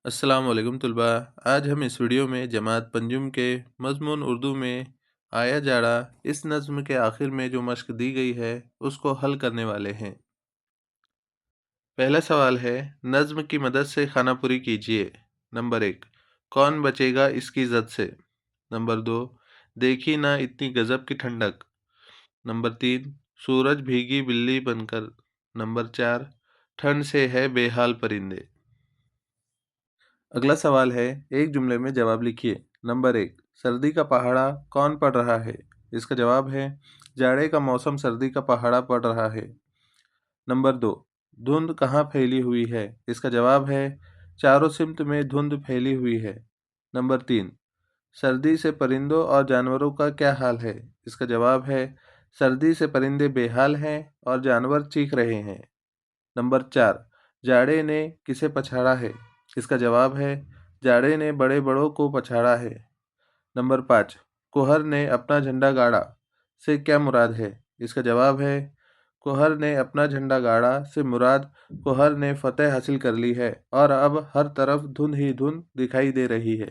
अस्सलाम वालेकुम तलबा। आज हम इस वीडियो में जमात पंजुम के मज़मून उर्दू में आया जाड़ा इस नज़्म के आखिर में जो मश्क दी गई है उसको हल करने वाले हैं। पहला सवाल है, नज़्म की मदद से खानापुरी कीजिए। नंबर 1, कौन बचेगा इसकी ज़द से। नंबर 2, देखी ना इतनी गज़ब की ठंडक। नंबर 3, सूरज भीगी बिल्ली बनकर। नंबर 4, ठंड से है बेहाल परिंदे। अगला सवाल है, एक जुमले में जवाब लिखिए। नंबर 1, सर्दी का पहाड़ा कौन पढ़ रहा है। इसका जवाब है, जाड़े का मौसम सर्दी का पहाड़ा पढ़ रहा है। नंबर 2, धुंध कहाँ फैली हुई है। इसका जवाब है, चारों सिमत में धुंध फैली हुई है। नंबर 3, सर्दी से परिंदों और जानवरों का क्या हाल है। इसका जवाब है, सर्दी से परिंदे बेहाल हैं और जानवर चीख रहे हैं। नंबर 4, जाड़े ने किसे पछाड़ा है। इसका जवाब है, जाड़े ने बड़े बड़ों को पछाड़ा है। नंबर 5, कोहर ने अपना झंडा गाड़ा से क्या मुराद है। इसका जवाब है, कोहर ने अपना झंडा गाड़ा से मुराद कोहर ने फतेह हासिल कर ली है और अब हर तरफ धुंध ही धुंध दिखाई दे रही है।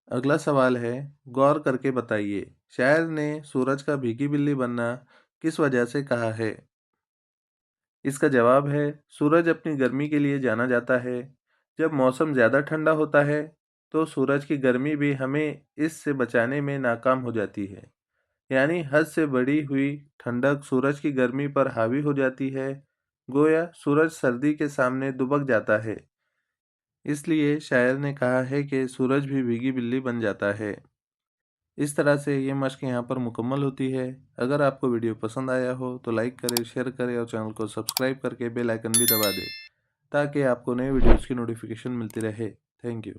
अगला सवाल है, गौर करके बताइए, शायर ने सूरज का भीगी बिल्ली बनना किस वजह से कहा है। इसका जवाब है, सूरज अपनी गर्मी के लिए जाना जाता है। जब मौसम ज़्यादा ठंडा होता है तो सूरज की गर्मी भी हमें इससे बचाने में नाकाम हो जाती है। यानी हद से बढ़ी हुई ठंडक सूरज की गर्मी पर हावी हो जाती है। गोया सूरज सर्दी के सामने दुबक जाता है। इसलिए शायर ने कहा है कि सूरज भी भीगी बिल्ली बन जाता है। इस तरह से ये मश्क यहाँ पर मुकम्मल होती है। अगर आपको वीडियो पसंद आया हो तो लाइक करें, शेयर करें और चैनल को सब्सक्राइब करके बेल आइकन भी दबा दें ताकि आपको नए वीडियोज़ की नोटिफिकेशन मिलती रहे। Thank you.